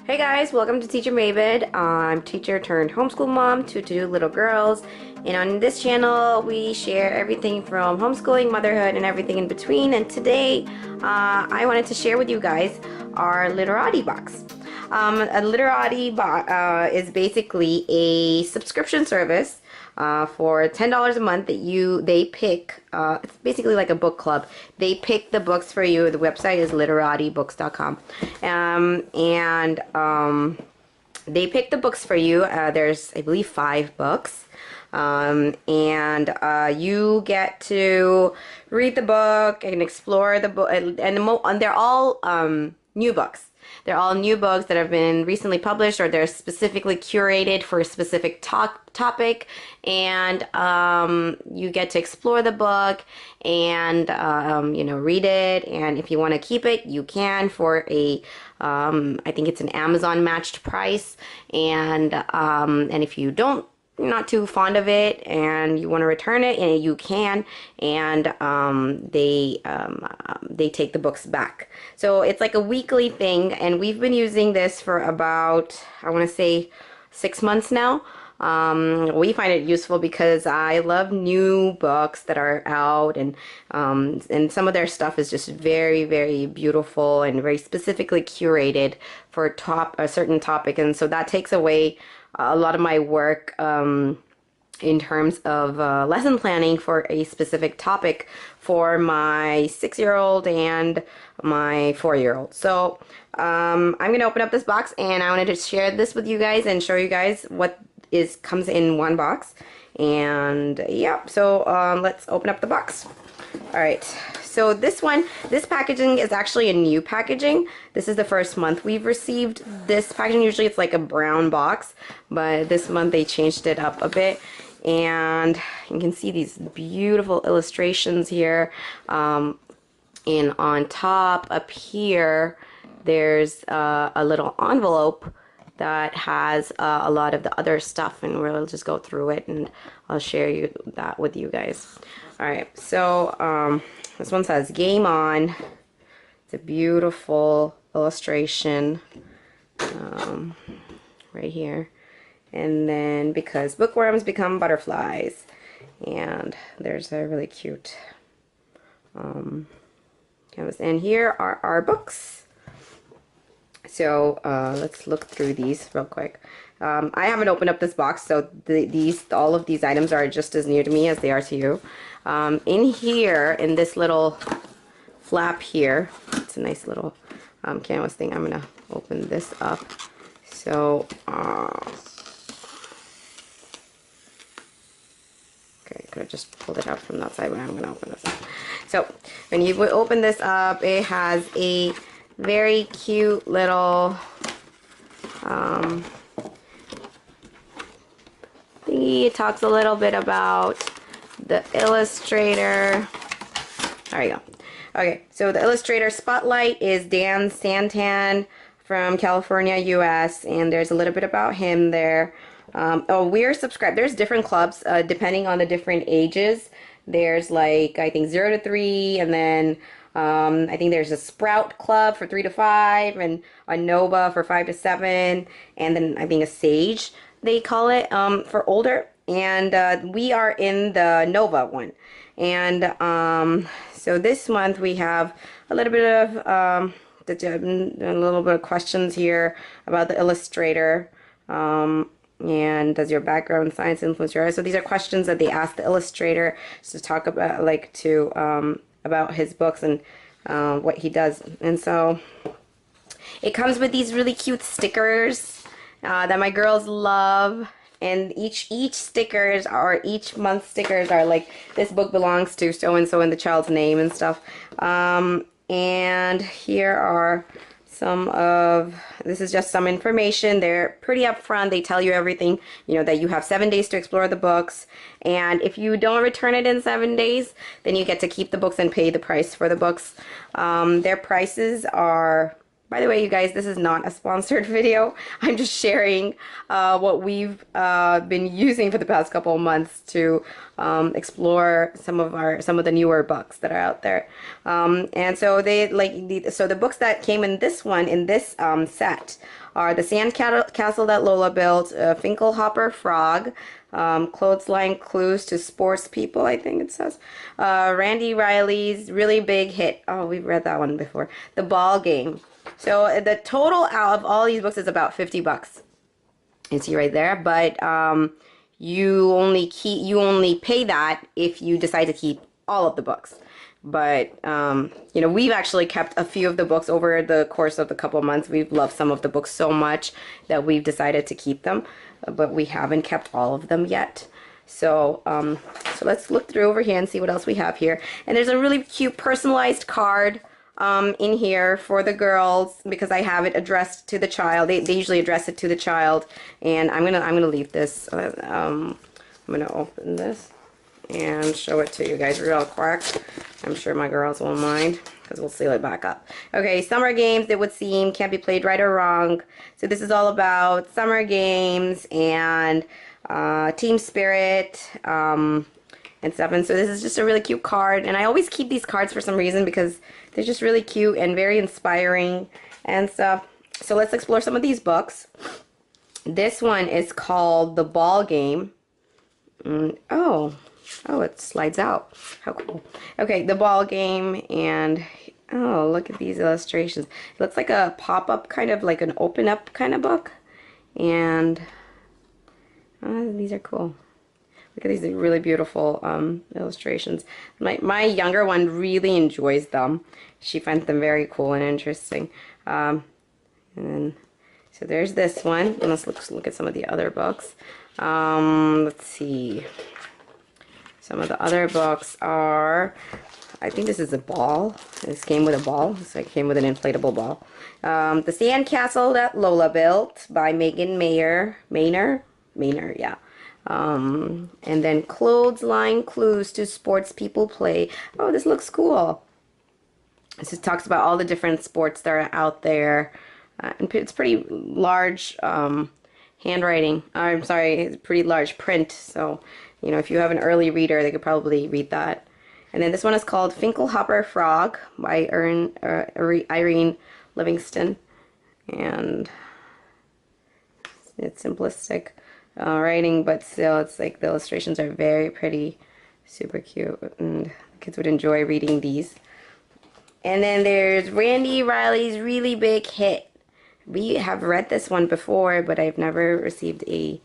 Hey guys, welcome to Teacher Mabid. I'm teacher turned homeschool mom to two little girls, and on this channel we share everything from homeschooling, motherhood, and everything in between. And today I wanted to share with you guys our Literati box. A Literati is basically a subscription service for $10 a month that they pick. It's basically like a book club. They pick the books for you. The website is literatibooks.com, and they pick the books for you. There's, I believe, 5 books. And you get to read the book and explore the book, and they're all new books. They're all new books that have been recently published, or they're specifically curated for a specific topic, and you get to explore the book and read it. And if you want to keep it, you can for a I think it's an Amazon matched price. And if you don't, you're not too fond of it and you want to return it, and you can, and they take the books back. So it's like a weekly thing, and we've been using this for about, I want to say, 6 months now. We find it useful because I love new books that are out, and some of their stuff is just very, very beautiful and very specifically curated for a certain topic, and so that takes away a lot of my work in terms of lesson planning for a specific topic for my 6-year-old and my 4-year-old. So I'm going to open up this box, and I wanted to share this with you guys and show you guys what comes in one box. And yeah, so let's open up the box. All right, so this packaging is actually a new packaging. This is the first month we've received this packaging. Usually it's like a brown box, but this month they changed it up a bit. And you can see these beautiful illustrations here. And on top up here, there's a little envelope that has a lot of the other stuff, and we'll just go through it and I'll share that with you guys. Alright, so this one says Game On. It's a beautiful illustration right here. And then Because Bookworms Become Butterflies. And there's a really cute canvas. And here are our books. So let's look through these real quick. I haven't opened up this box, so all of these items are just as new to me as they are to you. In here, in this little flap here, it's a nice little canvas thing. I'm gonna open this up. So okay, I could have just pulled it out from that side, but I'm gonna open this up. So when you open this up, it has a very cute little thingy. It talks a little bit about the illustrator. There you go. Okay, so the illustrator spotlight is Dan Santan from California, US, and there's a little bit about him there. We're subscribed. There's different clubs depending on the different ages. There's like, I think 0 to 3, and then I think there's a Sprout Club for 3 to 5, and a Nova for 5 to 7, and then I think a Sage, they call it, for older. And we are in the Nova one. And so this month we have a little bit of questions here about the illustrator. And does your background science influence your art? So these are questions that they ask the illustrator to talk about, about his books and what he does. And so it comes with these really cute stickers that my girls love. And each stickers, or each month stickers, are like, this book belongs to so and so, and the child's name and stuff. And here are this is just some information. They're pretty upfront. They tell you everything, that you have 7 days to explore the books, and if you don't return it in 7 days, then you get to keep the books and pay the price for the books. Their prices are, by the way, you guys, this is not a sponsored video. I'm just sharing what we've been using for the past couple of months to explore some of the newer books that are out there. And so so the books that came in this set are the Sand Castle that Lola built, Finkelhopper Frog, Clothesline Clues to Sports People, I think it says. Randy Riley's really big hit. Oh, we've read that one before. The Ball Game. So the total out of all these books is about 50 bucks. You see right there, but you only pay that if you decide to keep all of the books. But you know, we've actually kept a few of the books over the course of the couple of months. We've loved some of the books so much that we've decided to keep them, but we haven't kept all of them yet. So so let's look through over here and see what else we have here. And there's a really cute personalized card in here for the girls, because I have it addressed to the child. They usually address it to the child, and I'm gonna leave this. I'm gonna open this and show it to you guys real quick. I'm sure my girls won't mind, because we'll seal it back up. Okay, summer games, it would seem, can't be played right or wrong. So this is all about summer games and team spirit and stuff. And so this is just a really cute card, and I always keep these cards for some reason because they're just really cute and very inspiring and stuff. So let's explore some of these books. This one is called The Ball Game. Oh, it slides out. How cool. Okay, The Ball Game, and oh, look at these illustrations. It looks like a pop-up, kind of like an open-up kind of book. And these are cool. Look at these really beautiful illustrations. My younger one really enjoys them. She finds them very cool and interesting. And then, so there's this one. And let's look at some of the other books. Let's see. Some of the other books are, I think this is a ball. This came with a ball, so it came with an inflatable ball. The Sand Castle that Lola built by Megan Maynor, yeah. And then Clothesline Clues to Sports People Play. Oh, this looks cool. This just talks about all the different sports that are out there. And it's pretty large handwriting. I'm sorry, it's pretty large print. So, you know, if you have an early reader, they could probably read that. And then this one is called Finkelhopper Frog by Irene Livingston. And it's simplistic writing, but still, it's like the illustrations are very pretty, super cute, and the kids would enjoy reading these. And then there's Randy Riley's Really Big Hit. We have read this one before, but I've never received a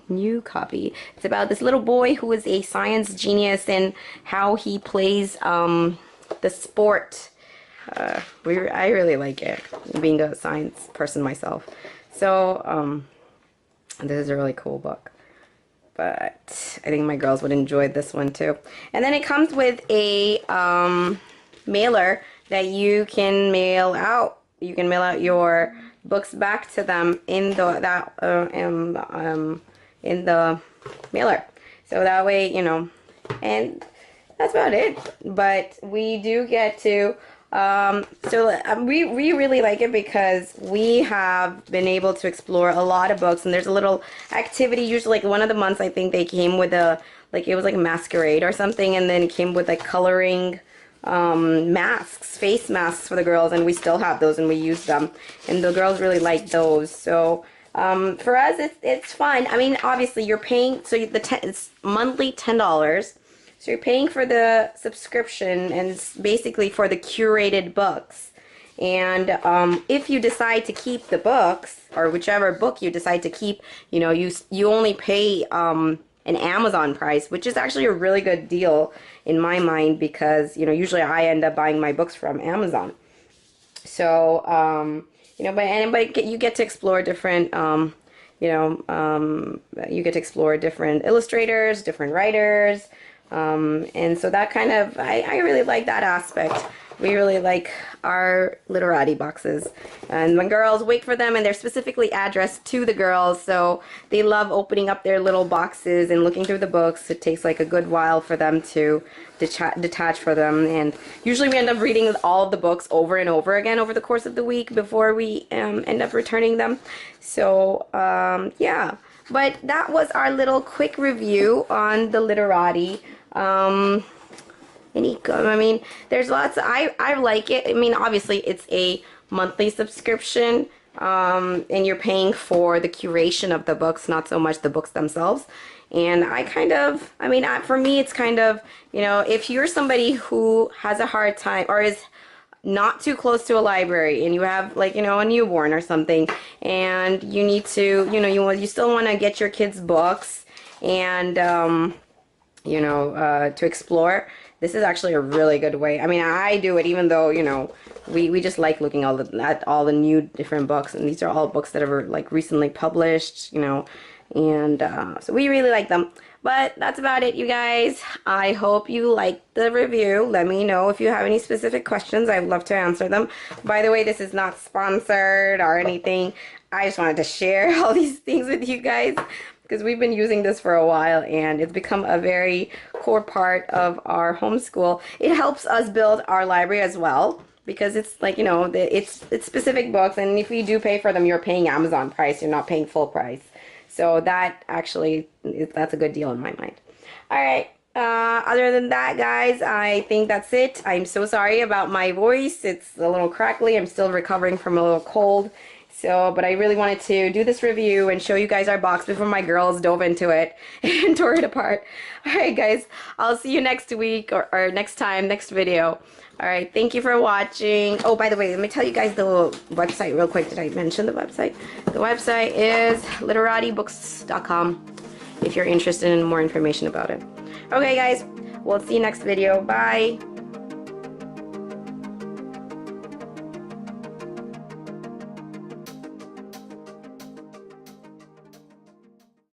new copy. It's about this little boy who is a science genius and how he plays the sport. I really like it, being a science person myself. So this is a really cool book, but I think my girls would enjoy this one too. And then it comes with a mailer that you can mail out. You can mail out your books back to them in the mailer. So that way, you know, and that's about it. But we do get to we really like it because we have been able to explore a lot of books, and there's a little activity. Usually, like one of the months, I think they came with a, like, it was like a masquerade or something, and then it came with like coloring masks, face masks for the girls, and we still have those and we use them, and the girls really like those. So for us, it's fun. I mean, obviously you're paying, so it's monthly $10. So you're paying for the subscription, and it's basically for the curated books. And if you decide to keep the books, or whichever book you decide to keep, you know, you only pay an Amazon price, which is actually a really good deal in my mind, because, you know, usually I end up buying my books from Amazon. So you know, but you get to explore different you get to explore different illustrators, different writers. And so that kind of, I really like that aspect. We really like our Literati boxes, and my girls wait for them, and they're specifically addressed to the girls, so they love opening up their little boxes and looking through the books. It takes like a good while for them to detach for them, and usually we end up reading all of the books over and over again over the course of the week before we end up returning them. So yeah, but that was our little quick review on the Literati. I mean, there's lots. I like it. I mean, obviously it's a monthly subscription, and you're paying for the curation of the books, not so much the books themselves. And I kind of, I mean, for me, it's kind of, you know, if you're somebody who has a hard time or is not too close to a library and you have like, you know, a newborn or something and you need to, you know, you still want to get your kids books and, you know, to explore. This is actually a really good way. I mean, I do it even though, you know, we just like looking at all the new different books, and these are all books that are like recently published, you know, and so we really like them. But that's about it, you guys. I hope you liked the review. Let me know if you have any specific questions. I'd love to answer them. By the way, this is not sponsored or anything. I just wanted to share all these things with you guys, because we've been using this for a while and it's become a very core part of our homeschool. It helps us build our library as well, because it's like, you know, it's specific books, and if you do pay for them, you're paying Amazon price, you're not paying full price. So that actually, that's a good deal in my mind. All right. Other than that, guys, I think that's it. I'm so sorry about my voice. It's a little crackly. I'm still recovering from a little cold. So, but I really wanted to do this review and show you guys our box before my girls dove into it and tore it apart. All right, guys, I'll see you next week or next time, next video. All right, thank you for watching. Oh, by the way, let me tell you guys the website real quick. Did I mention the website? The website is literatibooks.com if you're interested in more information about it. Okay, guys, we'll see you next video. Bye.